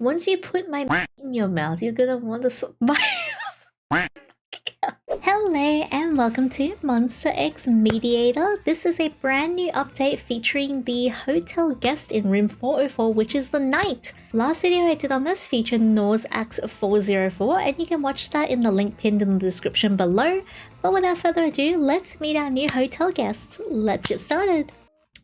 Once you put my in your mouth, you're gonna want to suck my... Hello and welcome to Monster X Mediator. This is a brand new update featuring the hotel guest in room 404, which is the night. Last video I did on this featured Norse Axe 404, and you can watch that in the link pinned in the description below. But without further ado, let's meet our new hotel guest. Let's get started.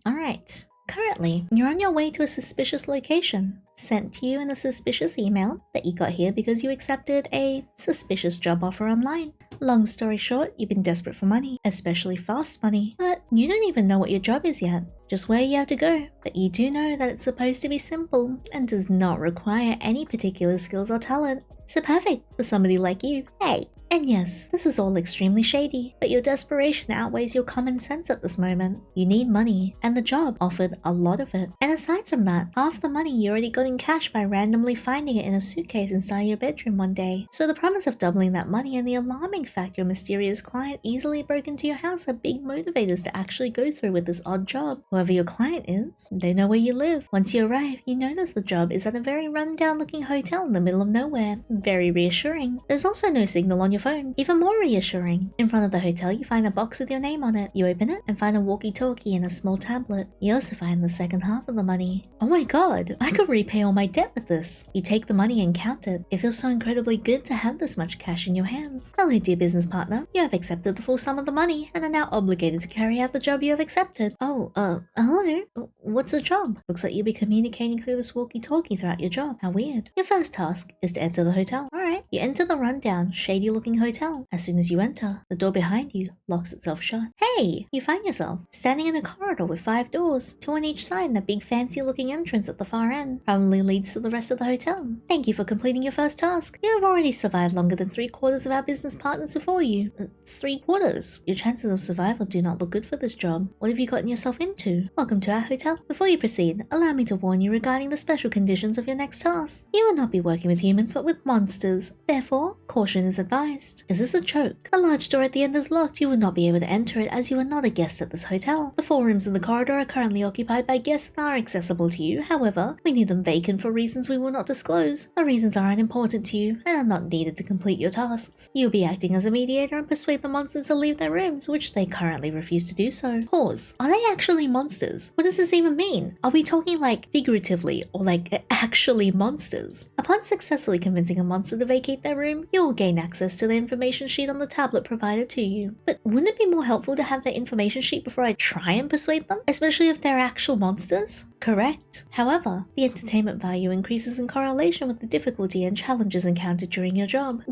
Alright, currently you're on your way to a suspicious location, sent to you in a suspicious email that you got here because you accepted a suspicious job offer online. Long story short, you've been desperate for money, especially fast money, but you don't even know what your job is yet, just where you have to go. But you do know that it's supposed to be simple and does not require any particular skills or talent. So perfect for somebody like you. Hey! And yes, this is all extremely shady, but your desperation outweighs your common sense at this moment. You need money, and the job offered a lot of it. And aside from that, half the money you already got in cash by randomly finding it in a suitcase inside your bedroom one day. So the promise of doubling that money and the alarming fact your mysterious client easily broke into your house are big motivators to actually go through with this odd job. Whoever your client is, they know where you live. Once you arrive, you notice the job is at a very run-down looking hotel in the middle of nowhere. Very reassuring. There's also no signal on your phone. Even more reassuring. In front of the hotel, you find a box with your name on it. You open it and find a walkie-talkie and a small tablet. You also find the second half of the money. Oh my god, I could repay all my debt with this. You take the money and count it. It feels so incredibly good to have this much cash in your hands. Hello, dear business partner. You have accepted the full sum of the money and are now obligated to carry out the job you have accepted. Oh, hello? What's the job? Looks like you'll be communicating through this walkie-talkie throughout your job. How weird. Your first task is to enter the hotel. Alright, you enter the rundown, shady-looking hotel. As soon as you enter, the door behind you locks itself shut. Hey! You find yourself standing in a corridor with 5 doors, 2 on each side and a big fancy-looking entrance at the far end. Probably leads to the rest of the hotel. Thank you for completing your first task. You have already survived longer than 3/4 of our business partners before you. 3/4? Your chances of survival do not look good for this job. What have you gotten yourself into? Welcome to our hotel. Before you proceed, allow me to warn you regarding the special conditions of your next task. You will not be working with humans but with monsters. Therefore, caution is advised. Is this a joke? The large door at the end is locked. You will not be able to enter it as you are not a guest at this hotel. The 4 rooms in the corridor are currently occupied by guests and are accessible to you. However, we need them vacant for reasons we will not disclose. The reasons are unimportant to you and are not needed to complete your tasks. You'll be acting as a mediator and persuade the monsters to leave their rooms, which they currently refuse to do so. Pause. Are they actually monsters? What does this even mean? Are we talking like figuratively or like actually monsters? Upon successfully convincing a monster to vacate their room, you will gain access to the information sheet on the tablet provided to you. But wouldn't it be more helpful to have the information sheet before I try and persuade them? Especially if they're actual monsters? Correct. However, the entertainment value increases in correlation with the difficulty and challenges encountered during your job.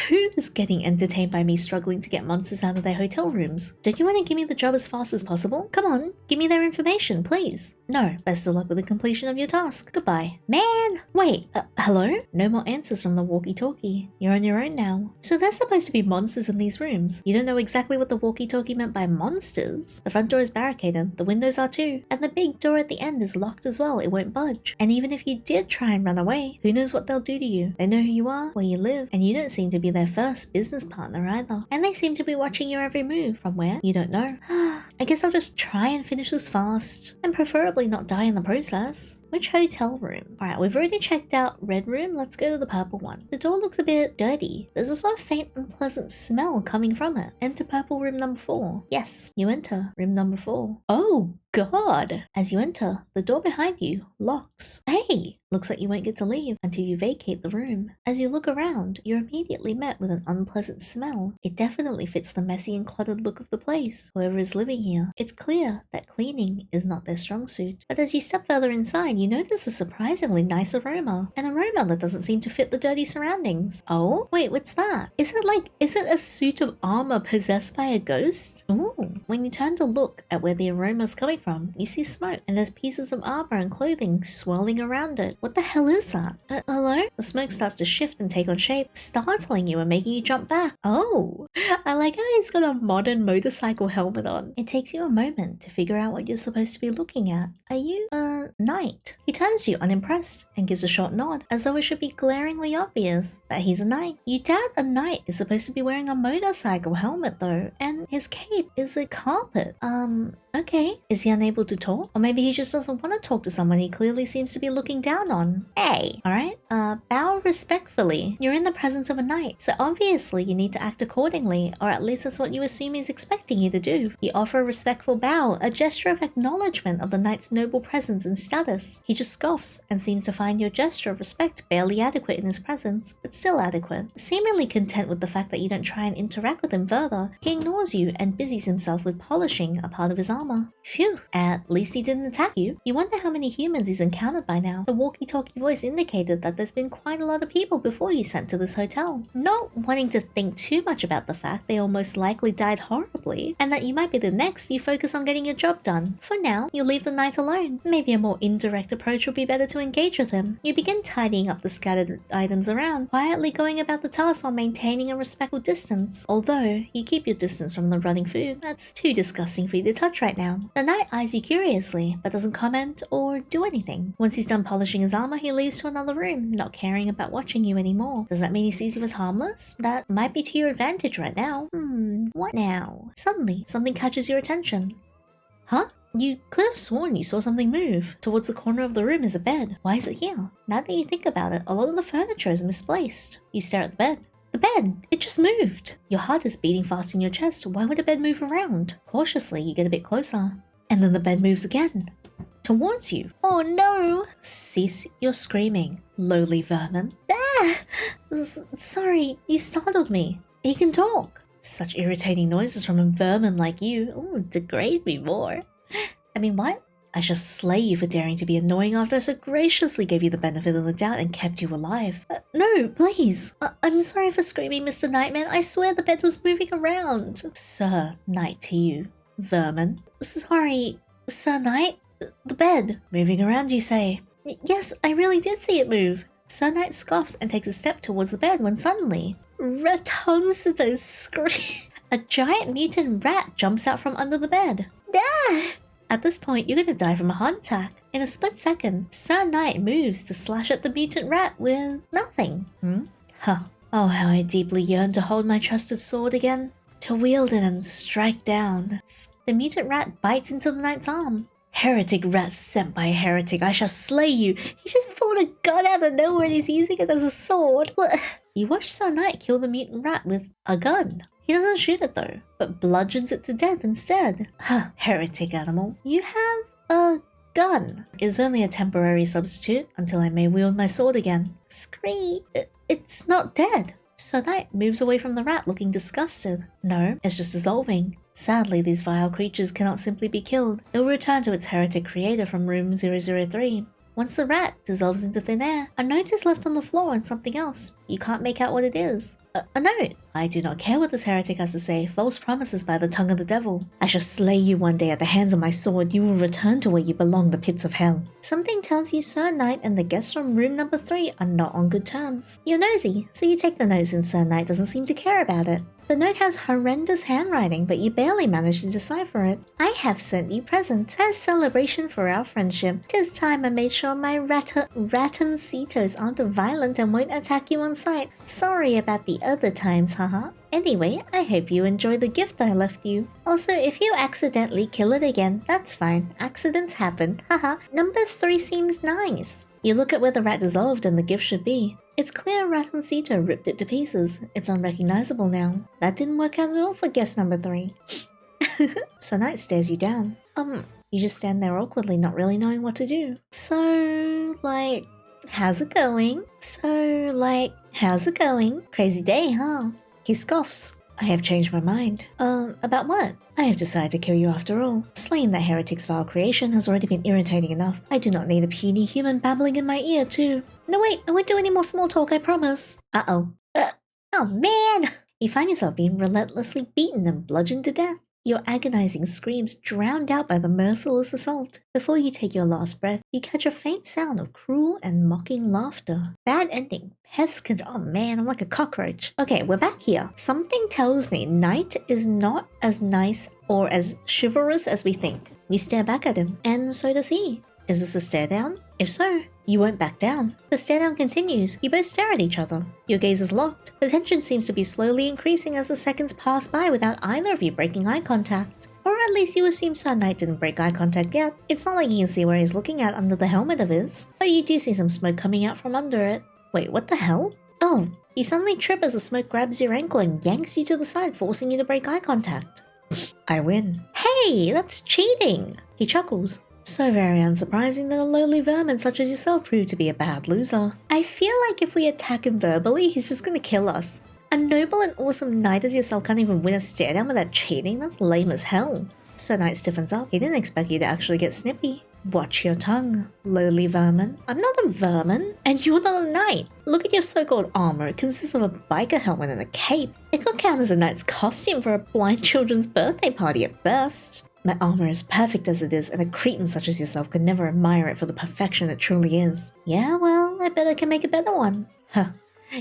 Who's getting entertained by me struggling to get monsters out of their hotel rooms? Don't you want to give me the job as fast as possible? Come on, give me their information, please. No, best of luck with the completion of your task. Goodbye. Man! Wait, hello? No more answers from the walkie-talkie. You're on your own now. So there's supposed to be monsters in these rooms. You don't know exactly what the walkie-talkie meant by monsters. The front door is barricaded, the windows are too, and the big door at the end is locked as well. It won't budge. And even if you did try and run away, who knows what they'll do to you? They know who you are, where you live, and you don't seem to be their first business partner either. And they seem to be watching your every move. From where? You don't know. I guess I'll just try and finish this fast, and preferably not die in the process. Which hotel room? Alright, we've already checked out red room. Let's go to the purple one. The door looks a bit dirty. There's also a faint unpleasant smell coming from it. Enter purple room number 4. Yes, you enter room number 4. Oh god! As you enter, the door behind you locks. Hey! Looks like you won't get to leave until you vacate the room. As you look around, you're immediately met with an unpleasant smell. It definitely fits the messy and cluttered look of the place, whoever is living here. It's clear that cleaning is not their strong suit. But as you step further inside, you notice a surprisingly nice aroma. An aroma that doesn't seem to fit the dirty surroundings. Oh? Wait, what's that? Is it a suit of armor possessed by a ghost? Ooh. When you turn to look at where the aroma's coming from, you see smoke, and there's pieces of armor and clothing swirling around it. What the hell is that? Hello? The smoke starts to shift and take on shape, startling you and making you jump back. Oh, I like how he's got a modern motorcycle helmet on. It takes you a moment to figure out what you're supposed to be looking at. Are you, knight. He turns to you unimpressed and gives a short nod, as though it should be glaringly obvious that he's a knight. You doubt a knight is supposed to be wearing a motorcycle helmet though, and his cape is a carpet. Okay. Is he unable to talk? Or maybe he just doesn't want to talk to someone he clearly seems to be looking down on. Hey, alright? Bow respectfully. You're in the presence of a knight, so obviously you need to act accordingly, or at least that's what you assume he's expecting you to do. You offer a respectful bow, a gesture of acknowledgement of the knight's noble presence and status. He just scoffs and seems to find your gesture of respect barely adequate in his presence, but still adequate. Seemingly content with the fact that you don't try and interact with him further, he ignores you and busies himself with polishing a part of his armor. Phew, at least he didn't attack you. You wonder how many humans he's encountered by now. The walkie-talkie voice indicated that there's been quite a lot of people before you sent to this hotel. Not wanting to think too much about the fact they all most likely died horribly, and that you might be the next, you focus on getting your job done. For now, you leave the knight alone. Maybe a more indirect approach would be better to engage with him. You begin tidying up the scattered items around, quietly going about the task while maintaining a respectful distance. Although, you keep your distance from the rotting food. That's too disgusting for you to touch right now. The knight eyes you curiously, but doesn't comment or do anything. Once he's done polishing his armor, he leaves to another room, not caring about watching you anymore. Does that mean he sees you as harmless? That might be to your advantage right now. What now? Suddenly, something catches your attention. Huh? You could have sworn you saw something move. Towards the corner of the room is a bed. Why is it here? Now that you think about it, a lot of the furniture is misplaced. You stare at the bed. The bed! It just moved! Your heart is beating fast in your chest. Why would a bed move around? Cautiously, you get a bit closer. And then the bed moves again. Towards you. Oh no! Cease your screaming, lowly vermin. Ah! Sorry, you startled me. He can talk. Such irritating noises from a vermin like you. Ooh, degrade me more. I mean, what? I shall slay you for daring to be annoying after I so graciously gave you the benefit of the doubt and kept you alive. No, please. I'm sorry for screaming, Mr. Nightman. I swear the bed was moving around. Sir Knight to you, vermin. Sorry, Sir Knight. The bed. Moving around, you say? Yes, I really did see it move. Sir Knight scoffs and takes a step towards the bed when suddenly, Ratonceto screams. A giant mutant rat jumps out from under the bed. Ah! At this point, you're gonna die from a heart attack. In a split second, Sir Knight moves to slash at the mutant rat with nothing. Huh. Oh, how I deeply yearn to hold my trusted sword again. To wield it and strike down. The mutant rat bites into the knight's arm. Heretic rat sent by a heretic, I shall slay you. He just pulled a gun out of nowhere and he's using it as a sword. You watch Sir Knight kill the mutant rat with a gun. He doesn't shoot it though, but bludgeons it to death instead. Heretic animal. You have a gun. It's only a temporary substitute until I may wield my sword again. Scree! It's not dead. Sir Knight moves away from the rat looking disgusted. No, it's just dissolving. Sadly, these vile creatures cannot simply be killed. It will return to its heretic creator from room 003. Once the rat dissolves into thin air, a note is left on the floor and something else. You can't make out what it is. A note. I do not care what this heretic has to say. False promises by the tongue of the devil. I shall slay you one day at the hands of my sword. You will return to where you belong, the pits of hell. Something tells you Sir Knight and the guests from room number 3 are not on good terms. You're nosy, so you take the note since Sir Knight doesn't seem to care about it. The note has horrendous handwriting, but you barely manage to decipher it. I have sent you present. As celebration for our friendship, 'tis time I made sure my ratoncitos aren't violent and won't attack you on sight. Sorry about the other times, haha. Anyway, I hope you enjoy the gift I left you. Also, if you accidentally kill it again, that's fine. Accidents happen, haha. Number 3 seems nice. You look at where the rat dissolved and the gift should be. It's clear Ratoncito ripped it to pieces. It's unrecognizable now. That didn't work out at all for guest number 3. So Knight stares you down. You just stand there awkwardly, not really knowing what to do. So, how's it going? How's it going? Crazy day, huh? He scoffs. I have changed my mind. About what? I have decided to kill you after all. Slaying that heretic's vile creation has already been irritating enough. I do not need a puny human babbling in my ear, too. No wait, I won't do any more small talk, I promise. Oh man! You find yourself being relentlessly beaten and bludgeoned to death. Your agonizing screams drowned out by the merciless assault. Before you take your last breath, you catch a faint sound of cruel and mocking laughter. Bad ending. Oh man, I'm like a cockroach. Okay, we're back here. Something tells me Knight is not as nice or as chivalrous as we think. You stare back at him, and so does he. Is this a stare down? If so, you won't back down. The stare down continues. You both stare at each other. Your gaze is locked. The tension seems to be slowly increasing as the seconds pass by without either of you breaking eye contact. Or at least you assume Sir Knight didn't break eye contact yet. It's not like you can see where he's looking at under the helmet of his, but you do see some smoke coming out from under it. Wait, what the hell? Oh, you suddenly trip as the smoke grabs your ankle and yanks you to the side, forcing you to break eye contact. I win. Hey, that's cheating! He chuckles. So very unsurprising that a lowly vermin such as yourself proved to be a bad loser. I feel like if we attack him verbally, he's just gonna kill us. A noble and awesome knight as yourself can't even win a stare down without cheating? That's lame as hell. Sir Knight stiffens up. He didn't expect you to actually get snippy. Watch your tongue, lowly vermin. I'm not a vermin, and you're not a knight. Look at your so-called armor. It consists of a biker helmet and a cape. It could count as a knight's costume for a blind children's birthday party at best. My armor is perfect as it is, and a cretin such as yourself could never admire it for the perfection it truly is. Yeah, well, I bet I can make a better one. Huh.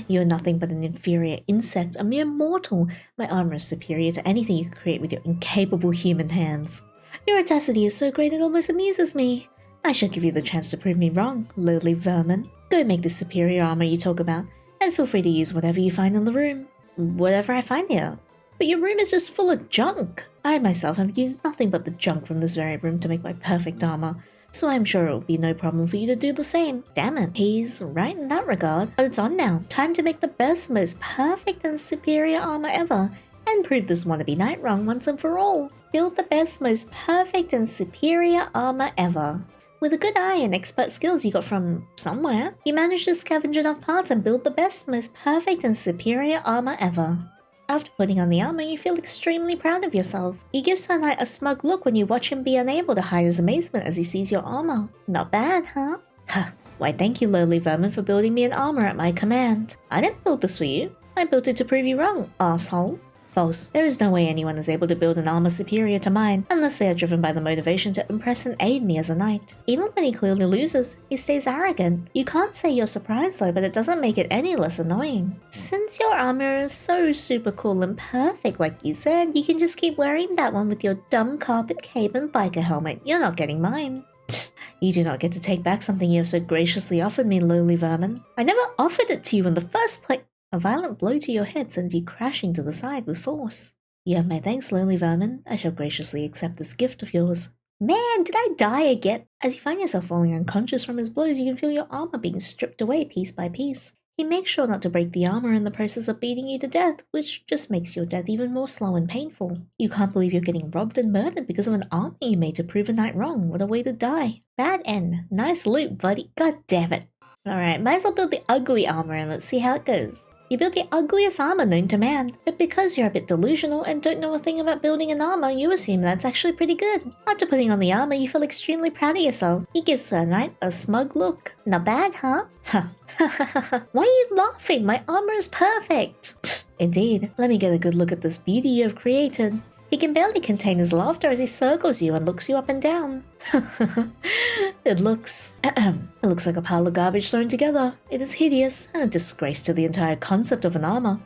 You are nothing but an inferior insect, a mere mortal. My armor is superior to anything you could create with your incapable human hands. Your audacity is so great it almost amuses me. I shall give you the chance to prove me wrong, lowly vermin. Go make the superior armor you talk about, and feel free to use whatever you find in the room. Whatever I find here. But your room is just full of junk. I myself have used nothing but the junk from this very room to make my perfect armor, so I'm sure it will be no problem for you to do the same. Damn it, he's right in that regard. But it's on now. Time to make the best, most perfect and superior armor ever, and prove this wannabe knight wrong once and for all. Build the best, most perfect and superior armor ever. With a good eye and expert skills you got from somewhere, you managed to scavenge enough parts and build the best, most perfect and superior armor ever. After putting on the armor, you feel extremely proud of yourself. You give Sir Knight a smug look when you watch him be unable to hide his amazement as he sees your armor. Not bad, huh? Huh. Why thank you, lowly vermin, for building me an armor at my command. I didn't build this for you. I built it to prove you wrong, asshole. False. There is no way anyone is able to build an armor superior to mine, unless they are driven by the motivation to impress and aid me as a knight. Even when he clearly loses, he stays arrogant. You can't say you're surprised though, but it doesn't make it any less annoying. Since your armor is so super cool and perfect like you said, you can just keep wearing that one with your dumb carpet cape and biker helmet. You're not getting mine. You do not get to take back something you have so graciously offered me, lowly vermin. I never offered it to you in the first place. A violent blow to your head sends you crashing to the side with force. You have my thanks, lowly vermin. I shall graciously accept this gift of yours. Man, did I die again? As you find yourself falling unconscious from his blows, you can feel your armor being stripped away piece by piece. He makes sure not to break the armor in the process of beating you to death, which just makes your death even more slow and painful. You can't believe you're getting robbed and murdered because of an armor you made to prove a knight wrong. What a way to die. Bad end. Nice loot, buddy. God damn it. Alright, might as well build the ugly armor and let's see how it goes. You build the ugliest armor known to man, but because you're a bit delusional and don't know a thing about building an armor, you assume that's actually pretty good. After putting on the armor, you feel extremely proud of yourself. You give Sir Knight a smug look. Not bad, huh? Why are you laughing? My armor is perfect. Indeed. Let me get a good look at this beauty you have created. He can barely contain his laughter as he circles you and looks you up and down. It looks like a pile of garbage thrown together. It is hideous and a disgrace to the entire concept of an armor.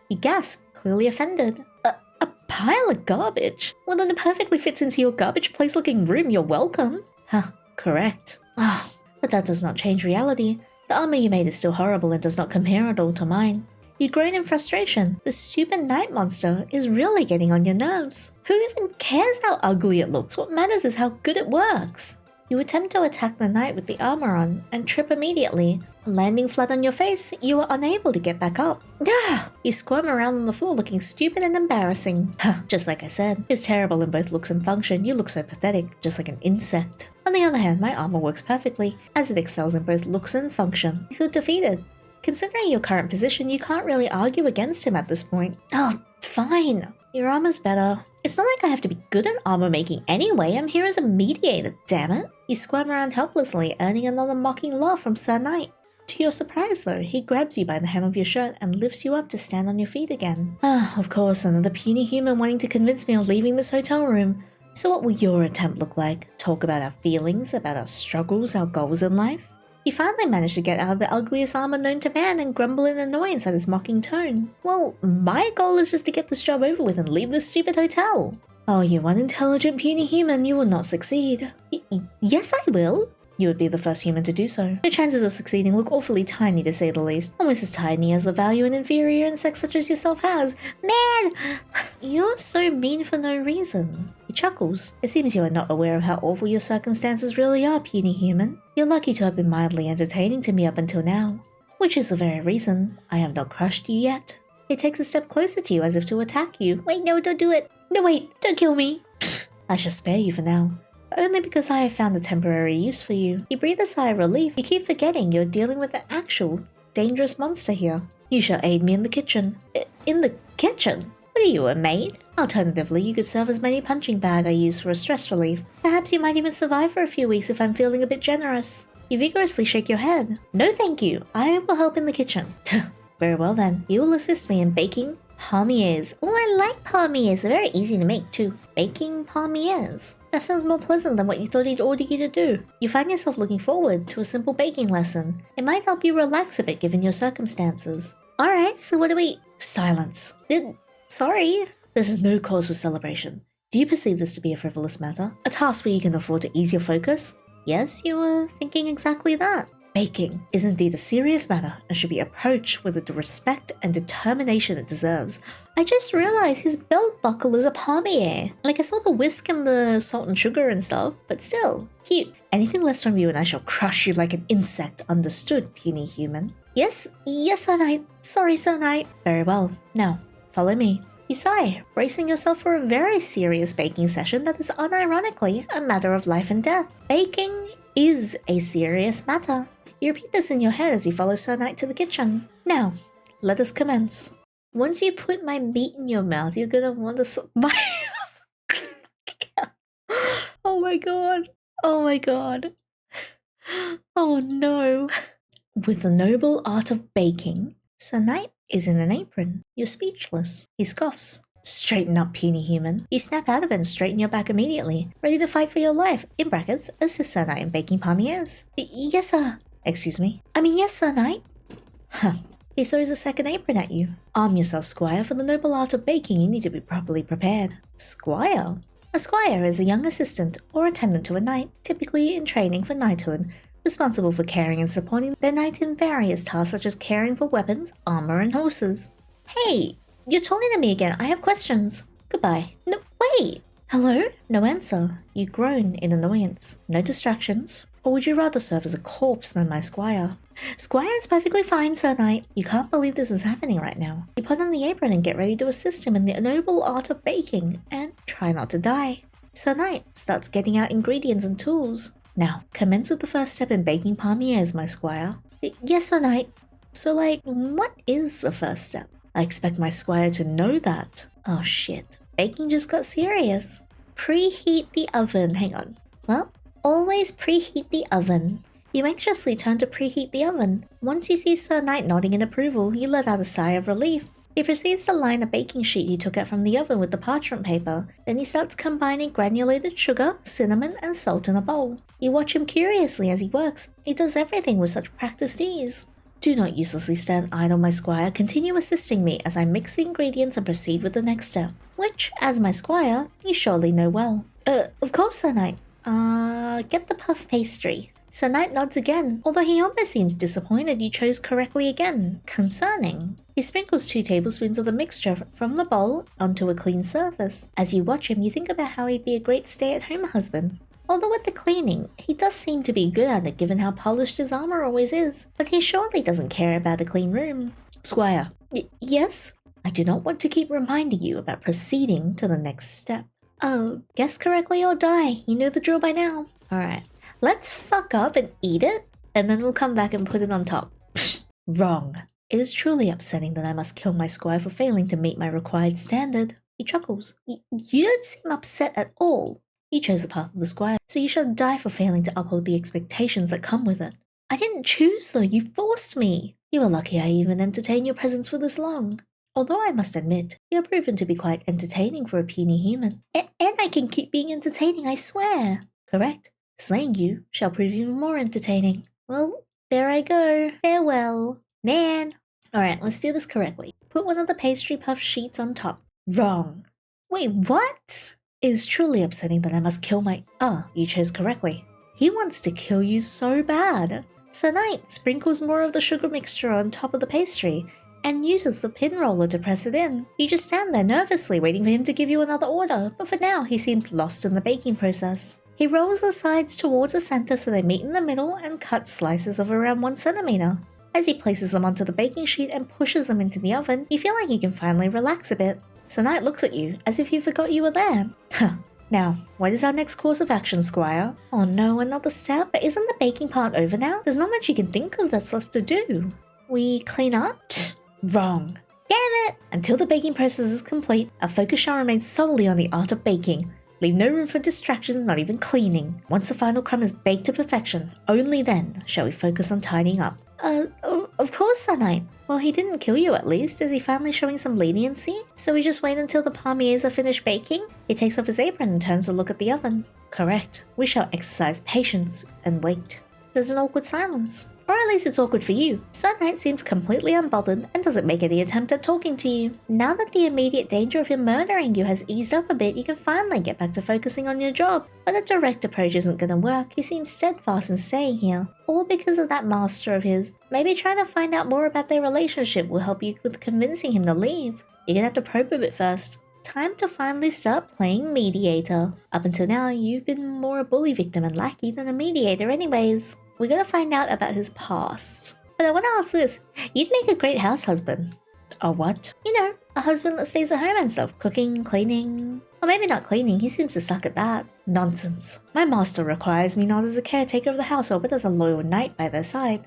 You gasp, clearly offended. A pile of garbage? Well, then it perfectly fits into your garbage place looking room. You're welcome. Huh, correct. Oh, but that does not change reality. The armor you made is still horrible and does not compare at all to mine. You groan in frustration. The stupid night monster is really getting on your nerves. Who even cares how ugly it looks? What matters is how good it works. You attempt to attack the knight with the armor on and trip immediately. Landing flat on your face, you are unable to get back up. You squirm around on the floor looking stupid and embarrassing. Just like I said, it's terrible in both looks and function. You look so pathetic, just like an insect. On the other hand, my armor works perfectly, as it excels in both looks and function. You feel defeated. Considering your current position, you can't really argue against him at this point. Oh, fine. Your armor's better. It's not like I have to be good at armor making anyway. I'm here as a mediator, damn it. You squirm around helplessly, earning another mocking laugh from Sir Knight. To your surprise though, he grabs you by the hem of your shirt and lifts you up to stand on your feet again. Of course, another puny human wanting to convince me of leaving this hotel room. So what will your attempt look like? Talk about our feelings, about our struggles, our goals in life? You finally managed to get out of the ugliest armor known to man and grumble in annoyance at his mocking tone. Well, my goal is just to get this job over with and leave this stupid hotel. Oh, you unintelligent puny human, you will not succeed. Yes, I will. You would be the first human to do so. Your chances of succeeding look awfully tiny, to say the least. Almost as tiny as the value an inferior insect such as yourself has. Man! You're so mean for no reason. He chuckles. It seems you are not aware of how awful your circumstances really are, puny human. You're lucky to have been mildly entertaining to me up until now. Which is the very reason I have not crushed you yet. He takes a step closer to you as if to attack you. Wait, no, don't do it. No, wait, don't kill me. I shall spare you for now. Only because I have found a temporary use for you. You breathe a sigh of relief. You keep forgetting you're dealing with an actual, dangerous monster here. You shall aid me in the kitchen. In the kitchen? What are you, a maid? Alternatively, you could serve as many punching bag I use for a stress relief. Perhaps you might even survive for a few weeks if I'm feeling a bit generous. You vigorously shake your head. No thank you. I will help in the kitchen. Very well then. You will assist me in baking Palmiers. Oh, I like Palmiers. They're very easy to make too. Baking Palmiers. That sounds more pleasant than what you thought he'd order you to do. You find yourself looking forward to a simple baking lesson. It might help you relax a bit given your circumstances. Alright, so what do we... Silence. Sorry. This is no cause for celebration. Do you perceive this to be a frivolous matter? A task where you can afford to ease your focus? Yes, you were thinking exactly that. Baking is indeed a serious matter and should be approached with the respect and determination it deserves. I just realized his belt buckle is a palmier. Like, I saw the whisk and the salt and sugar and stuff, but still, cute. Anything less from you and I shall crush you like an insect, understood, puny human? Yes, Sir Knight. Sorry, Sir Knight. Very well. Now, follow me. You sigh, bracing yourself for a very serious baking session that is unironically a matter of life and death. Baking is a serious matter. You repeat this in your head as you follow Sir Knight to the kitchen. Now, let us commence. Once you put my meat in your mouth, you're gonna want to Oh my god. Oh my god. Oh no. With the noble art of baking, Sir Knight is in an apron. You're speechless. He scoffs. Straighten up, puny human. You snap out of it and straighten your back immediately, ready to fight for your life. In brackets, assist Sir Knight in baking palmiers. Yes, sir. Excuse me. I mean, yes, Sir Knight. Huh. He throws a second apron at you. Arm yourself, squire. For the noble art of baking, you need to be properly prepared. Squire? A squire is a young assistant or attendant to a knight, typically in training for knighthood, responsible for caring and supporting their knight in various tasks such as caring for weapons, armor, and horses. Hey, you're talking to me again. I have questions. Goodbye. No, wait. Hello? No answer. You groan in annoyance. No distractions. Or would you rather serve as a corpse than my squire? Squire is perfectly fine, Sir Knight. You can't believe this is happening right now. You put on the apron and get ready to assist him in the noble art of baking, and try not to die. Sir Knight starts getting out ingredients and tools. Now, commence with the first step in baking palmiers, my squire. Yes, Sir Knight. So, what is the first step? I expect my squire to know that. Oh shit. Baking just got serious. Preheat the oven. Hang on. Well, always preheat the oven. You anxiously turn to preheat the oven. Once you see Sir Knight nodding in approval, you let out a sigh of relief. He proceeds to line a baking sheet he took out from the oven with the parchment paper. Then he starts combining granulated sugar, cinnamon, and salt in a bowl. You watch him curiously as he works. He does everything with such practiced ease. Do not uselessly stand idle, my squire. Continue assisting me as I mix the ingredients and proceed with the next step, which, as my squire, you surely know well. Of course, Sir Knight. Get the puff pastry. Sir Knight nods again, although he almost seems disappointed you chose correctly again. Concerning. He sprinkles 2 tablespoons of the mixture from the bowl onto a clean surface. As you watch him, you think about how he'd be a great stay-at-home husband. Although with the cleaning, he does seem to be good at it given how polished his armor always is, but he surely doesn't care about a clean room. Squire. Yes? I do not want to keep reminding you about proceeding to the next step. Oh, guess correctly or die. You know the drill by now. Alright. Let's fuck up and eat it, and then we'll come back and put it on top. Wrong. It is truly upsetting that I must kill my squire for failing to meet my required standard. He chuckles. You don't seem upset at all. You chose the path of the squire, so you shall die for failing to uphold the expectations that come with it. I didn't choose though, you forced me. You are lucky I even entertained your presence for this long. Although I must admit, you have proven to be quite entertaining for a puny human. And I can keep being entertaining, I swear. Correct. Slaying you shall prove even more entertaining. Well, There I go. Farewell. Man. Alright, let's do this correctly. Put one of the pastry puff sheets on top. Wrong. Wait, what? It is truly upsetting that I must kill my... Ah, you chose correctly. He wants to kill you so bad. So Knight sprinkles more of the sugar mixture on top of the pastry and uses the pin roller to press it in. You just stand there nervously waiting for him to give you another order, but for now he seems lost in the baking process. He rolls the sides towards the center so they meet in the middle and cuts slices of around 1 centimeter. As he places them onto the baking sheet and pushes them into the oven, you feel like you can finally relax a bit. So Knight looks at you as if he forgot you were there. Huh. Now, what is our next course of action, Squire? Oh no, another step? But isn't the baking part over now? There's not much you can think of that's left to do. We clean up? Wrong. Damn it! Until the baking process is complete, our focus shall remain solely on the art of baking. Leave no room for distractions, not even cleaning. Once the final crumb is baked to perfection, only then shall we focus on tidying up. Of course, Sir Knight. Well, he didn't kill you at least. Is he finally showing some leniency? So we just wait until the Palmiers are finished baking? He takes off his apron and turns to look at the oven. Correct. We shall exercise patience and wait. There's an awkward silence. Or at least it's awkward for you. Sir Knight seems completely unbothered and doesn't make any attempt at talking to you. Now that the immediate danger of him murdering you has eased up a bit, you can finally get back to focusing on your job. But a direct approach isn't gonna work. He seems steadfast in staying here. All because of that master of his. Maybe trying to find out more about their relationship will help you with convincing him to leave. You're gonna have to probe a bit first. Time to finally start playing Mediator. Up until now, you've been more a bully victim and lackey than a mediator anyways. We're gonna find out about his past. But I wanna ask this, you'd make a great house husband. A what? You know, a husband that stays at home and stuff, cooking, cleaning. Or maybe not cleaning, he seems to suck at that. Nonsense. My master requires me not as a caretaker of the household, but as a loyal knight by their side.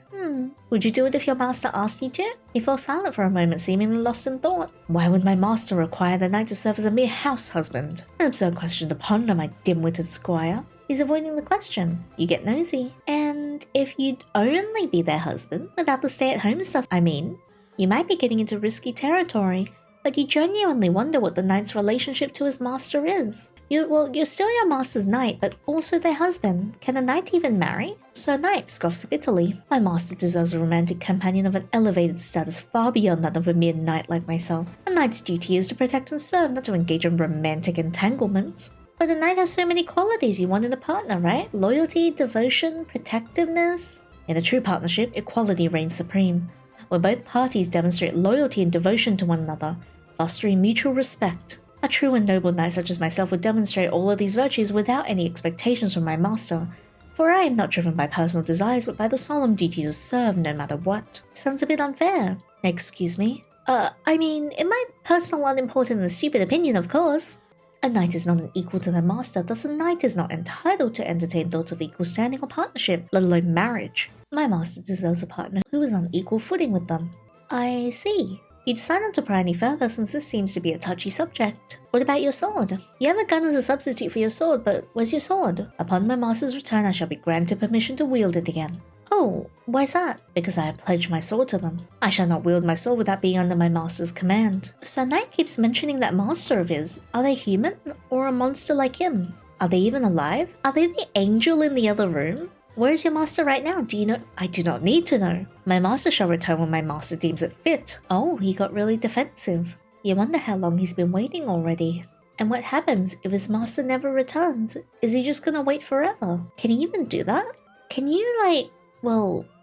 Would you do it if your master asked you to? He fell silent for a moment, seemingly lost in thought. Why would my master require the knight to serve as a mere house husband? An absurd question to ponder, my dim-witted squire. He's avoiding the question. You get nosy. And if you'd only be their husband, without the stay-at-home stuff, I mean, you might be getting into risky territory, but you genuinely wonder what the knight's relationship to his master is. You're still your master's knight, but also their husband. Can a knight even marry? Sir Knight scoffs bitterly. My master deserves a romantic companion of an elevated status far beyond that of a mere knight like myself. A knight's duty is to protect and serve, not to engage in romantic entanglements. But a knight has so many qualities you want in a partner, right? Loyalty, devotion, protectiveness. In a true partnership, equality reigns supreme, where both parties demonstrate loyalty and devotion to one another, fostering mutual respect. A true and noble knight such as myself would demonstrate all of these virtues without any expectations from my master, for I am not driven by personal desires but by the solemn duty to serve no matter what. Sounds a bit unfair. Excuse me? I mean, in my personal, unimportant and stupid opinion, of course. A knight is not an equal to their master, thus a knight is not entitled to entertain thoughts of equal standing or partnership, let alone marriage. My master deserves a partner who is on equal footing with them. I see. You decide not to pry any further since this seems to be a touchy subject. What about your sword? You have a gun as a substitute for your sword, but where's your sword? Upon my master's return, I shall be granted permission to wield it again. Oh, why's that? Because I have pledged my sword to them. I shall not wield my sword without being under my master's command. Sir Knight keeps mentioning that master of his. Are they human or a monster like him? Are they even alive? Are they the angel in the other room? Where is your master right now? Do you know? I do not need to know. My master shall return when my master deems it fit. Oh, he got really defensive. You wonder how long he's been waiting already. And what happens if his master never returns? Is he just gonna wait forever? Can he even do that? Can you,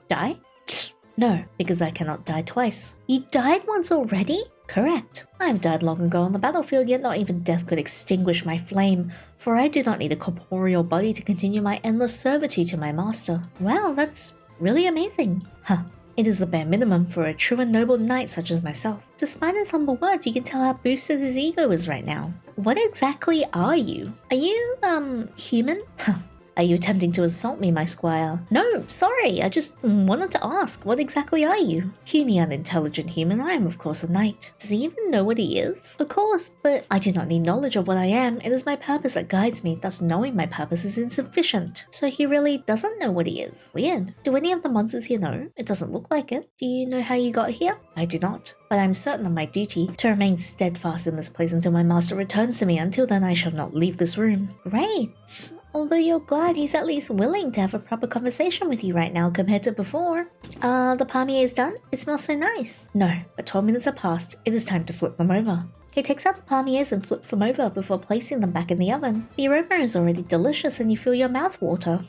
die? No, because I cannot die twice. You died once already? Correct. I have died long ago on the battlefield, yet not even death could extinguish my flame, for I do not need a corporeal body to continue my endless servitude to my master. Wow, that's really amazing. Huh. It is the bare minimum for a true and noble knight such as myself. Despite his humble words, you can tell how boosted his ego is right now. What exactly are you? Are you, human? Are you attempting to assault me, my squire? No, sorry, I just wanted to ask, what exactly are you? Puny, unintelligent human, I am of course a knight. Does he even know what he is? Of course, but I do not need knowledge of what I am. It is my purpose that guides me, thus knowing my purpose is insufficient. So he really doesn't know what he is. Weird. Do any of the monsters here know? It doesn't look like it. Do you know how you got here? I do not, but I am certain of my duty to remain steadfast in this place until my master returns to me. Until then, I shall not leave this room. Great. Although you're glad he's at least willing to have a proper conversation with you right now compared to before. The palmier is done? It smells so nice. No, but 12 minutes have passed. It is time to flip them over. He takes out the palmiers and flips them over before placing them back in the oven. The aroma is already delicious and you feel your mouth water.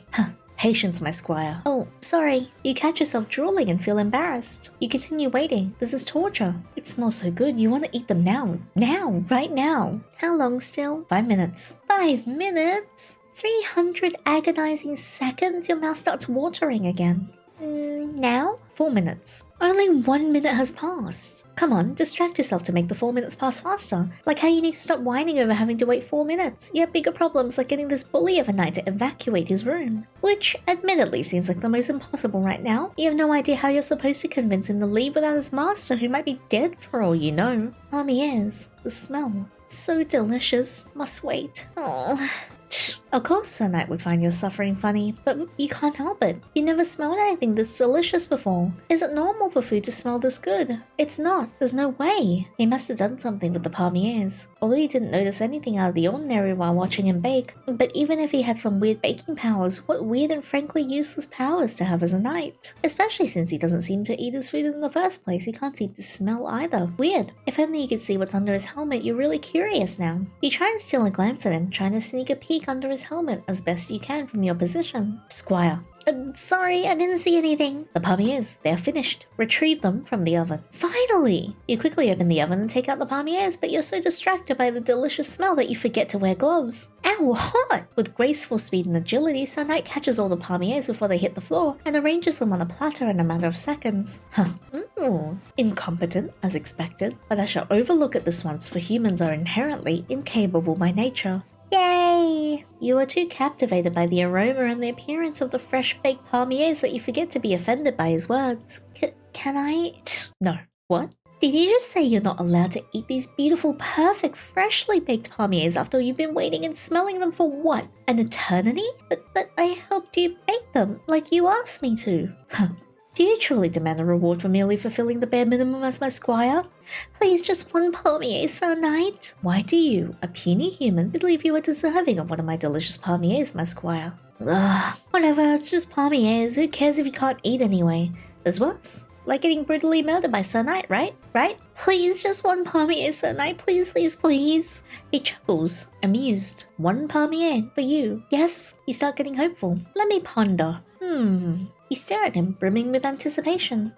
Patience, my squire. Oh, sorry. You catch yourself drooling and feel embarrassed. You continue waiting. This is torture. It smells so good. You want to eat them now. Now. Right now. How long still? 5 minutes. 5 minutes? 300 agonizing seconds? Your mouth starts watering again. Now? 4 minutes. Only 1 minute has passed. Come on, distract yourself to make the 4 minutes pass faster. Like how you need to stop whining over having to wait 4 minutes. You have bigger problems like getting this bully of a knight to evacuate his room. Which, admittedly, seems like the most impossible right now. You have no idea how you're supposed to convince him to leave without his master, who might be dead for all you know. Palmiers, the smell. So delicious. Must wait. Oh. Of course Sir Knight would find your suffering funny, but you can't help it. You never smelled anything this delicious before. Is it normal for food to smell this good? It's not. There's no way. He must have done something with the palmiers. Although he didn't notice anything out of the ordinary while watching him bake. But even if he had some weird baking powers, what weird and frankly useless powers to have as a knight? Especially since he doesn't seem to eat his food in the first place, he can't seem to smell either. Weird. If only you could see what's under his helmet, you're really curious now. You try and steal a glance at him, trying to sneak a peek under his helmet as best you can from your position. Squire. Sorry, I didn't see anything. The palmiers, they're finished. Retrieve them from the oven. Finally! You quickly open the oven and take out the palmiers, but you're so distracted by the delicious smell that you forget to wear gloves. Ow, hot! With graceful speed and agility, Sir Knight catches all the palmiers before they hit the floor and arranges them on a platter in a matter of seconds. Incompetent, as expected, but I shall overlook it this once, for humans are inherently incapable by nature. Yay! You are too captivated by the aroma and the appearance of the fresh-baked palmiers that you forget to be offended by his words. Can I? No. What? Did you just say you're not allowed to eat these beautiful, perfect, freshly baked palmiers after you've been waiting and smelling them for what? An eternity? But I helped you bake them, like you asked me to. Do you truly demand a reward for merely fulfilling the bare minimum as my squire? Please, just one palmier, Sir Knight. Why do you, a puny human, believe you are deserving of one of my delicious palmiers, my squire? Ugh, whatever, it's just palmiers. Who cares if you can't eat anyway? There's worse. Like getting brutally murdered by Sir Knight, right? Right? Please, just one palmier, Sir Knight. Please, please, please. He chuckles, amused. One palmier for you. Yes? You start getting hopeful. Let me ponder. You stare at him, brimming with anticipation.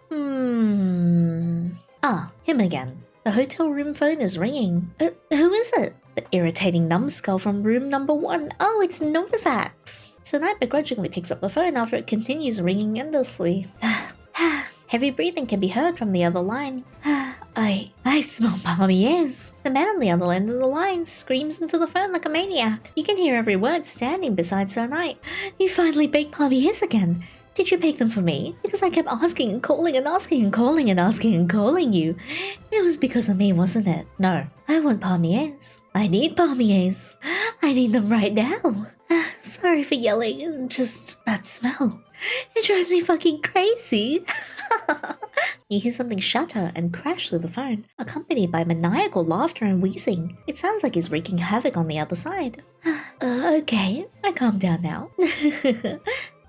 Ah, him again. The hotel room phone is ringing. Who is it? The irritating numbskull from room number 1. Oh, it's Novasax. Sir Knight begrudgingly picks up the phone after it continues ringing endlessly. Heavy breathing can be heard from the other line. I smell palmiers. The man on the other end of the line screams into the phone like a maniac. You can hear every word standing beside Sir Knight. You finally baked palmiers again. Did you bake them for me? Because I kept asking and calling and asking and calling and asking and calling you. It was because of me, wasn't it? No, I want palmiers. I need palmiers. I need them right now. Sorry for yelling, it's just that smell. It drives me fucking crazy. You hear something shatter and crash through the phone, accompanied by maniacal laughter and wheezing. It sounds like he's wreaking havoc on the other side. Okay, I calm down now.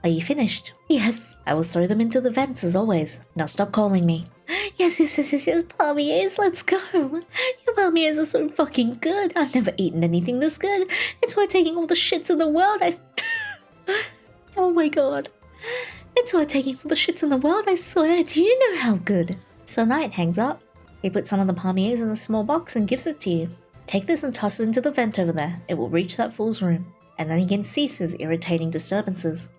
Are you finished? Yes. I will throw them into the vents as always. Now stop calling me. Yes, palmiers, let's go. Your palmiers are so fucking good. I've never eaten anything this good. It's worth taking all the shits in the world. Oh my god. It's worth taking all the shits in the world, I swear. Do you know how good? Sir Knight hangs up. He puts some of the palmiers in a small box and gives it to you. Take this and toss it into the vent over there. It will reach that fool's room. And then he can cease his irritating disturbances.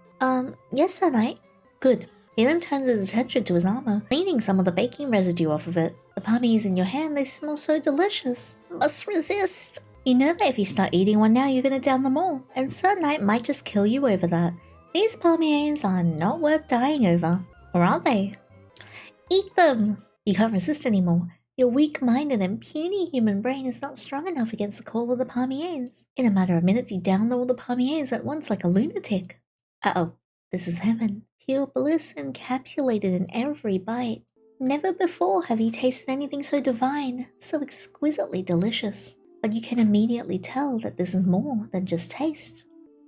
Yes, Sir Knight. Good. He then turns his attention to his armor, cleaning some of the baking residue off of it. The palmiers in your hand, they smell so delicious. Must resist. You know that if you start eating one now, you're gonna down them all. And Sir Knight might just kill you over that. These palmiers are not worth dying over. Or are they? Eat them! You can't resist anymore. Your weak-minded and puny human brain is not strong enough against the call of the palmiers. In a matter of minutes, you down all the palmiers at once like a lunatic. Uh-oh. This is heaven. Pure bliss encapsulated in every bite. Never before have you tasted anything so divine, so exquisitely delicious. But you can immediately tell that this is more than just taste.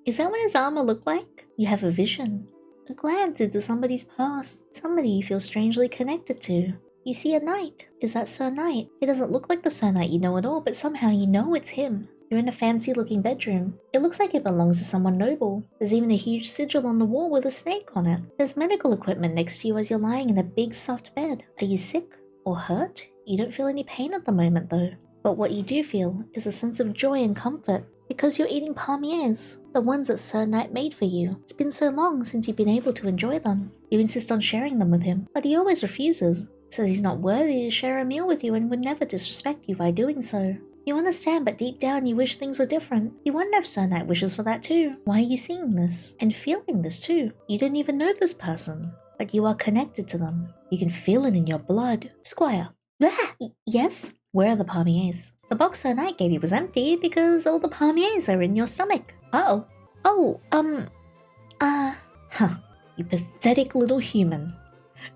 Is that what his armor looked like? You have a vision. A glance into somebody's past. Somebody you feel strangely connected to. You see a knight. Is that Sir Knight? He doesn't look like the Sir Knight you know at all, but somehow you know it's him. You're in a fancy looking bedroom. It looks like it belongs to someone noble. There's even a huge sigil on the wall with a snake on it. There's medical equipment next to you as you're lying in a big soft bed. Are you sick or hurt? You don't feel any pain at the moment though. But what you do feel is a sense of joy and comfort because you're eating Palmiers, the ones that Sir Knight made for you. It's been so long since you've been able to enjoy them. You insist on sharing them with him, but he always refuses. Says he's not worthy to share a meal with you and would never disrespect you by doing so. You understand, but deep down you wish things were different. You wonder if Sir Knight wishes for that too. Why are you seeing this? And feeling this too? You don't even know this person, but you are connected to them. You can feel it in your blood. Squire. Yes? Where are the Palmiers? The box Sir Knight gave you was empty because all the Palmiers are in your stomach. Uh-oh. You pathetic little human.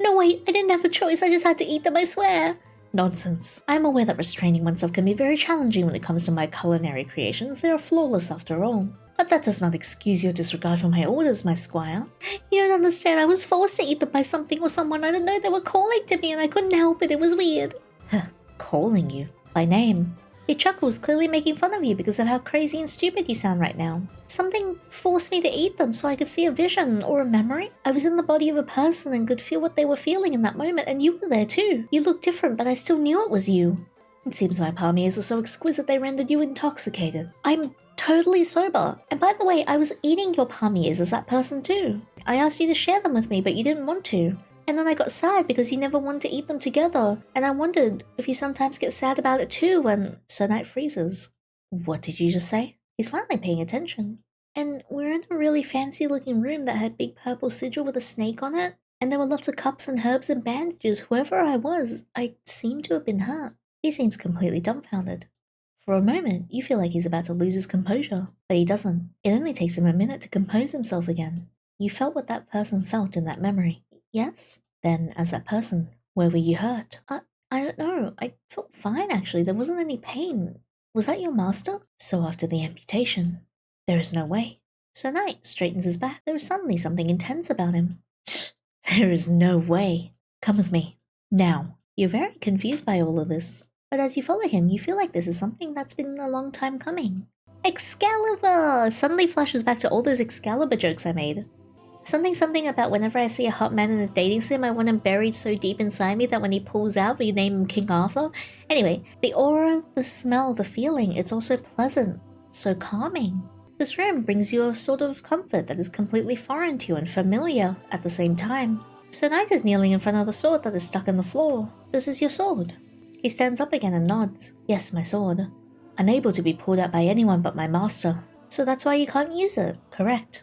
No wait, I didn't have a choice, I just had to eat them, I swear. Nonsense. I'm aware that restraining oneself can be very challenging when it comes to my culinary creations. They are flawless after all. But that does not excuse your disregard for my orders, my squire. You don't understand, I was forced to eat them by something or someone. I didn't know they were calling to me and I couldn't help it, it was weird. Calling you? By name? Your chuckle was clearly making fun of you because of how crazy and stupid you sound right now. Something forced me to eat them so I could see a vision or a memory. I was in the body of a person and could feel what they were feeling in that moment, and you were there too. You looked different, but I still knew it was you. It seems my Palmiers were so exquisite they rendered you intoxicated. I'm totally sober. And by the way, I was eating your Palmiers as that person too. I asked you to share them with me, but you didn't want to. And then I got sad because you never wanted to eat them together, and I wondered if you sometimes get sad about it too when Sir Knight freezes. What did you just say? He's finally paying attention. And we're in a really fancy looking room that had big purple sigil with a snake on it, and there were lots of cups and herbs and bandages. Whoever I was, I seem to have been hurt. He seems completely dumbfounded. For a moment, you feel like he's about to lose his composure, but he doesn't. It only takes him a minute to compose himself again. You felt what that person felt in that memory. Yes? Then, as that person, where were you hurt? I don't know. I felt fine, actually. There wasn't any pain. Was that your master? So after the amputation, there is no way. Sir Knight straightens his back. There is suddenly something intense about him. There is no way. Come with me. Now. You're very confused by all of this. But as you follow him, you feel like this is something that's been a long time coming. Excalibur! Suddenly flashes back to all those Excalibur jokes I made. Something about whenever I see a hot man in a dating sim, I want him buried so deep inside me that when he pulls out, we name him King Arthur. Anyway, the aura, the smell, the feeling, it's also pleasant, so calming. This room brings you a sort of comfort that is completely foreign to you and familiar at the same time. Sir Knight is kneeling in front of the sword that is stuck in the floor. This is your sword. He stands up again and nods. Yes, my sword. Unable to be pulled out by anyone but my master. So that's why you can't use it, correct?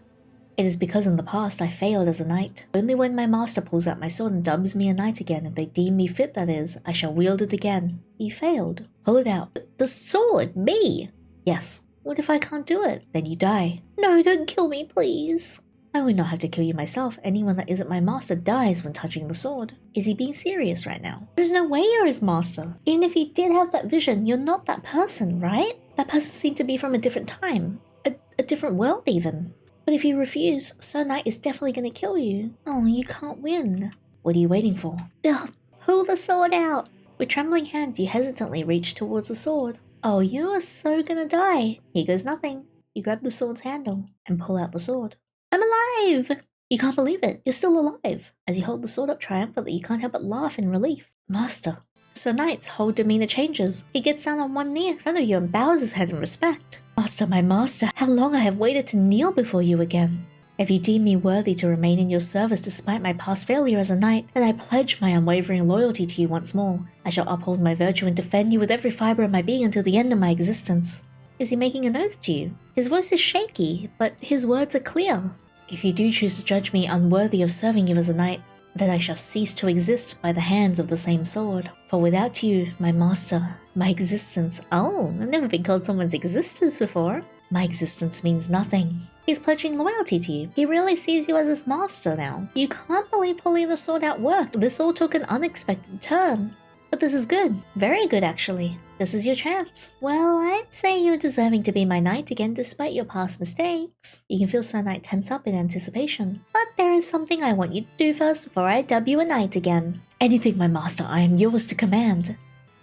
It is because in the past I failed as a knight. Only when my master pulls out my sword and dubs me a knight again, if they deem me fit that is, I shall wield it again. You failed. Pull it out. The sword? Me? Yes. What if I can't do it? Then you die. No, don't kill me, please. I would not have to kill you myself. Anyone that isn't my master dies when touching the sword. Is he being serious right now? There's no way you're his master. Even if you did have that vision, you're not that person, right? That person seemed to be from a different time. A different world even. But if you refuse, Sir Knight is definitely going to kill you. Oh, you can't win. What are you waiting for? Ugh, pull the sword out. With trembling hands, you hesitantly reach towards the sword. Oh, you are so gonna die. Here goes nothing. You grab the sword's handle and pull out the sword. I'm alive! You can't believe it. You're still alive. As you hold the sword up triumphantly, you can't help but laugh in relief. Master. Sir Knight's whole demeanor changes. He gets down on one knee in front of you and bows his head in respect. Master, my master, how long I have waited to kneel before you again. If you deem me worthy to remain in your service despite my past failure as a knight, then I pledge my unwavering loyalty to you once more. I shall uphold my virtue and defend you with every fibre of my being until the end of my existence. Is he making an oath to you? His voice is shaky, but his words are clear. If you do choose to judge me unworthy of serving you as a knight, then I shall cease to exist by the hands of the same sword. For without you, my master, my existence— oh, I've never been called someone's existence before. My existence means nothing. He's pledging loyalty to you. He really sees you as his master now. You can't believe pulling the sword out worked. This all took an unexpected turn. But this is good. Very good, actually. This is your chance. Well, I'd say you're deserving to be my knight again despite your past mistakes. You can feel Sir Knight tense up in anticipation. But there is something I want you to do first before I dub you a knight again. Anything, my master, I am yours to command.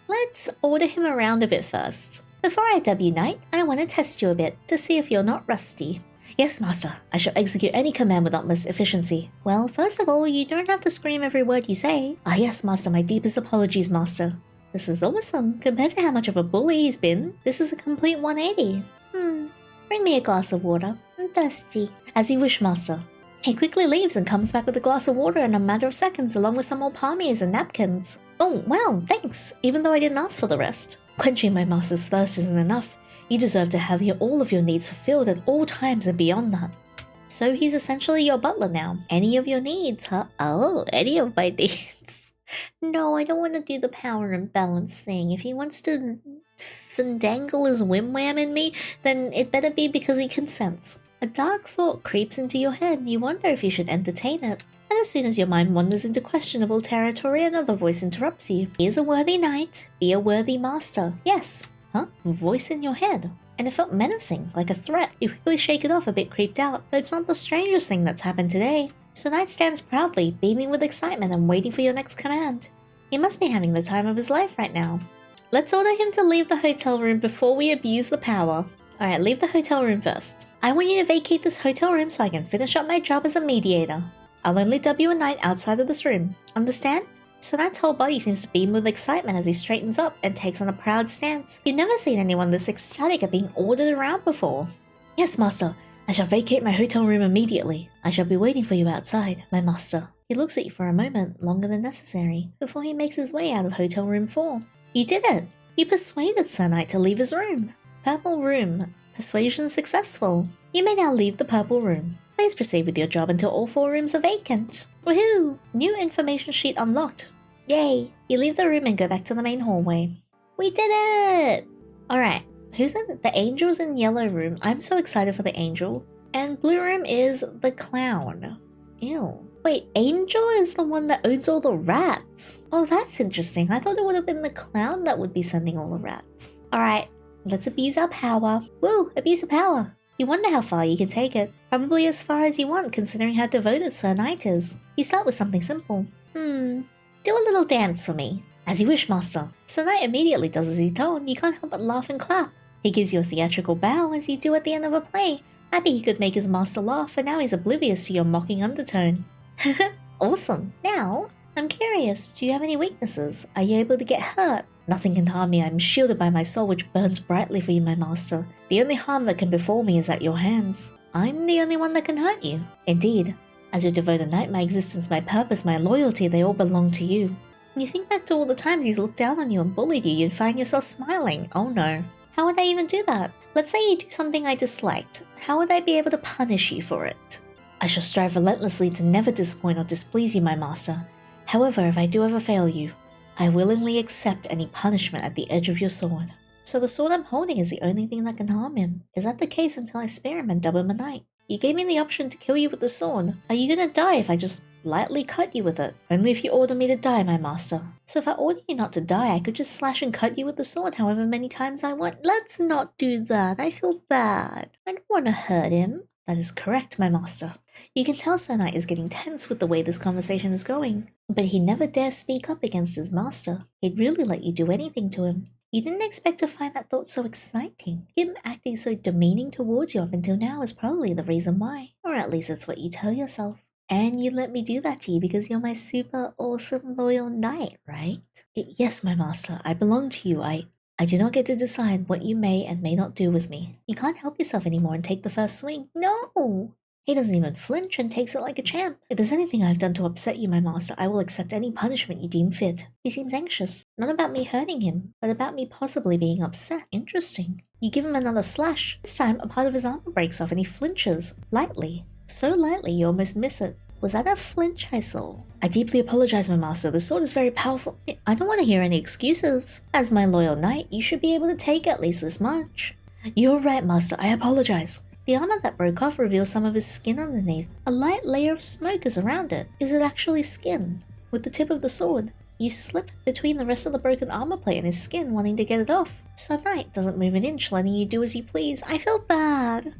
Let's order him around a bit first. Before I dub you knight, I want to test you a bit to see if you're not rusty. Yes, master, I shall execute any command with utmost efficiency. Well, first of all, you don't have to scream every word you say. Ah yes, master, my deepest apologies, master. This is awesome. Compared to how much of a bully he's been, this is a complete 180. Bring me a glass of water. I'm thirsty. As you wish, master. He quickly leaves and comes back with a glass of water in a matter of seconds, along with some more palmiers and napkins. Oh, wow, thanks, even though I didn't ask for the rest. Quenching my master's thirst isn't enough. You deserve to have all of your needs fulfilled at all times and beyond that. So he's essentially your butler now. Any of your needs, huh? Oh, any of my needs. No, I don't want to do the power and balance thing. If he wants to fandangle his whim-wham in me, then it better be because he consents. A dark thought creeps into your head and you wonder if you should entertain it. And as soon as your mind wanders into questionable territory, another voice interrupts you. He is a worthy knight, be a worthy master. Yes. Huh? Voice in your head. And it felt menacing, like a threat. You quickly shake it off, a bit creeped out, but it's not the strangest thing that's happened today. So Knight stands proudly, beaming with excitement and waiting for your next command. He must be having the time of his life right now. Let's order him to leave the hotel room before we abuse the power. Alright, leave the hotel room first. I want you to vacate this hotel room so I can finish up my job as a mediator. I'll only dub you a knight outside of this room. Understand? So Knight's whole body seems to beam with excitement as he straightens up and takes on a proud stance. You've never seen anyone this ecstatic at being ordered around before. Yes, master. I shall vacate my hotel room immediately. I shall be waiting for you outside, my master. He looks at you for a moment, longer than necessary, before he makes his way out of hotel room 4. You did it! You persuaded Sir Knight to leave his room. Purple room. Persuasion successful. You may now leave the purple room. Please proceed with your job until all 4 rooms are vacant. Woohoo! New information sheet unlocked. Yay! You leave the room and go back to the main hallway. We did it! Alright, who's in the angel's in yellow room? I'm so excited for the angel. And blue room is the clown. Ew. Wait, Angel is the one that owns all the rats. Oh, that's interesting. I thought it would have been the clown that would be sending all the rats. Alright, let's abuse our power. Woo! Abuse of power. You wonder how far you can take it. Probably as far as you want, considering how devoted Sir Knight is. You start with something simple. Do a little dance for me. As you wish, master. Sir Knight immediately does as he's told. You can't help but laugh and clap. He gives you a theatrical bow as you do at the end of a play. Happy he could make his master laugh, and now he's oblivious to your mocking undertone. Awesome. Now, I'm curious, do you have any weaknesses? Are you able to get hurt? Nothing can harm me. I'm shielded by my soul, which burns brightly for you, my master. The only harm that can befall me is at your hands. I'm the only one that can hurt you. Indeed. As your devoted knight, my existence, my purpose, my loyalty, they all belong to you. When you think back to all the times he's looked down on you and bullied you, you'd find yourself smiling. Oh no. How would I even do that? Let's say you do something I disliked. How would I be able to punish you for it? I shall strive relentlessly to never disappoint or displease you, my master. However, if I do ever fail you, I willingly accept any punishment at the edge of your sword. So the sword I'm holding is the only thing that can harm him. Is that the case until I spare him and dub him a knight? You gave me the option to kill you with the sword. Are you gonna die if I just lightly cut you with it? Only if you order me to die, my master. So if I order you not to die, I could just slash and cut you with the sword however many times I want. Let's not do that. I feel bad. I don't want to hurt him. That is correct, my master. You can tell Sir Knight is getting tense with the way this conversation is going. But he never dares speak up against his master. He'd really let you do anything to him. You didn't expect to find that thought so exciting. Him acting so demeaning towards you up until now is probably the reason why. Or at least it's what you tell yourself. And you let me do that to you because you're my super awesome loyal knight, right? Yes, my master, I belong to you. I do not get to decide what you may and may not do with me. You can't help yourself anymore and take the first swing. No! He doesn't even flinch and takes it like a champ. If there's anything I've done to upset you, my master, I will accept any punishment you deem fit. He seems anxious. Not about me hurting him, but about me possibly being upset. Interesting. You give him another slash. This time, a part of his armor breaks off and he flinches. Lightly. So lightly you almost miss it. Was that a flinch I saw? I deeply apologize, my master. The sword is very powerful. I don't want to hear any excuses. As my loyal knight, you should be able to take at least this much. You're right, master. I apologize. The armor that broke off reveals some of his skin underneath. A light layer of smoke is around it. Is it actually skin? With the tip of the sword, You slip between the rest of the broken armor plate and his skin, wanting to get it off. Sir Knight doesn't move an inch, letting you do as you please. I feel bad.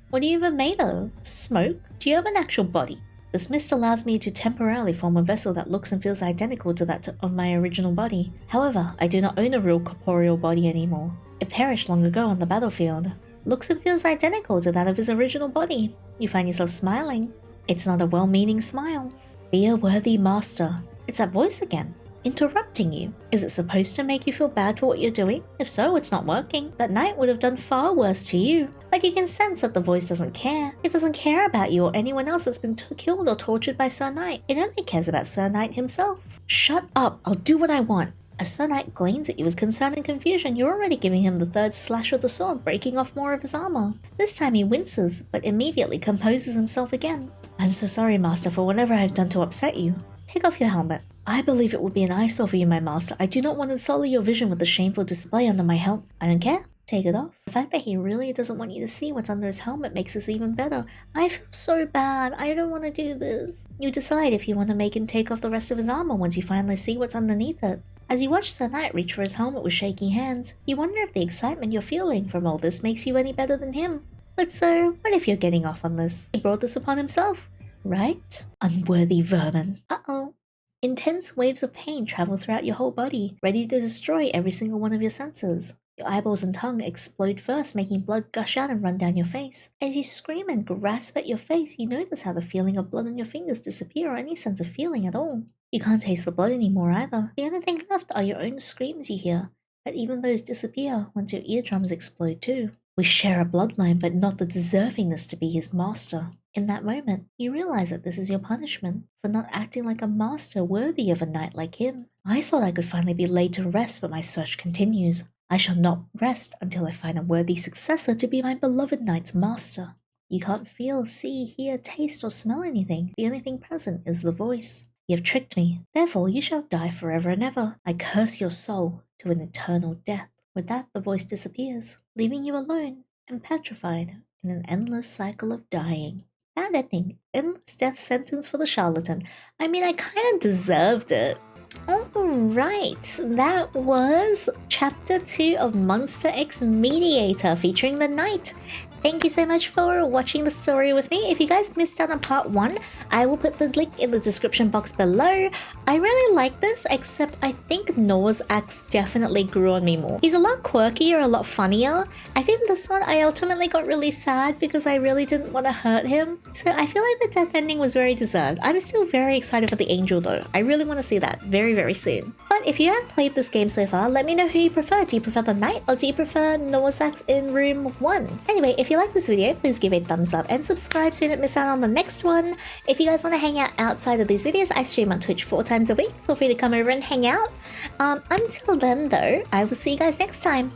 What are you even made of? Smoke? Do you have an actual body? This mist allows me to temporarily form a vessel that looks and feels identical to that of my original body. However, I do not own a real corporeal body anymore. It perished long ago on the battlefield. Looks and feels identical to that of his original body. You find yourself smiling. It's not a well-meaning smile. Be a worthy master. It's that voice again. Interrupting you. Is it supposed to make you feel bad for what you're doing? If so, it's not working. That knight would have done far worse to you. But you can sense that the voice doesn't care. It doesn't care about you or anyone else that's been killed or tortured by Sir Knight. It only cares about Sir Knight himself. Shut up, I'll do what I want. As Sir Knight glanes at you with concern and confusion, you're already giving him the third slash with the sword, breaking off more of his armor. This time he winces, but immediately composes himself again. I'm so sorry, Master, for whatever I've done to upset you. Take off your helmet. I believe it would be an eyesore for you, my master. I do not want to sully your vision with a shameful display under my helmet. I don't care. Take it off. The fact that he really doesn't want you to see what's under his helmet makes this even better. I feel so bad. I don't want to do this. You decide if you want to make him take off the rest of his armor once you finally see what's underneath it. As you watch Sir Knight reach for his helmet with shaking hands, you wonder if the excitement you're feeling from all this makes you any better than him. But so, what if you're getting off on this? He brought this upon himself, right? Unworthy vermin. Uh-oh. Intense waves of pain travel throughout your whole body, ready to destroy every single one of your senses. Your eyeballs and tongue explode first, making blood gush out and run down your face. As you scream and grasp at your face, you notice how the feeling of blood on your fingers disappear or any sense of feeling at all. You can't taste the blood anymore either. The only thing left are your own screams you hear, but even those disappear once your eardrums explode too. We share a bloodline, but not the deservingness to be his master. In that moment, you realize that this is your punishment for not acting like a master worthy of a knight like him. I thought I could finally be laid to rest, but my search continues. I shall not rest until I find a worthy successor to be my beloved knight's master. You can't feel, see, hear, taste, or smell anything. The only thing present is the voice. You have tricked me. Therefore, you shall die forever and ever. I curse your soul to an eternal death. With that, the voice disappears, leaving you alone and petrified in an endless cycle of dying. Bad ending. Endless death sentence for the charlatan. I mean, I kind of deserved it. Alright, that was Chapter 2 of Monster X Mediator featuring the Knight. Thank you so much for watching the story with me. If you guys missed out on part 1, I will put the link in the description box below. I really like this, except I think Noah's axe definitely grew on me more. He's a lot quirkier, a lot funnier. I think this one I ultimately got really sad because I really didn't want to hurt him. So I feel like the death ending was very deserved. I'm still very excited for the angel though. I really want to see that very, very soon. But if you have played this game so far, let me know who you prefer. Do you prefer the Knight or do you prefer Noah's axe in room 1? Anyway, if you like this video, please give it a thumbs up and subscribe so you don't miss out on the next one. If you guys want to hang out outside of these videos, I stream on Twitch 4 times a week. Feel free to come over and hang out. Until then though, I will see you guys next time.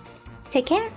Take care.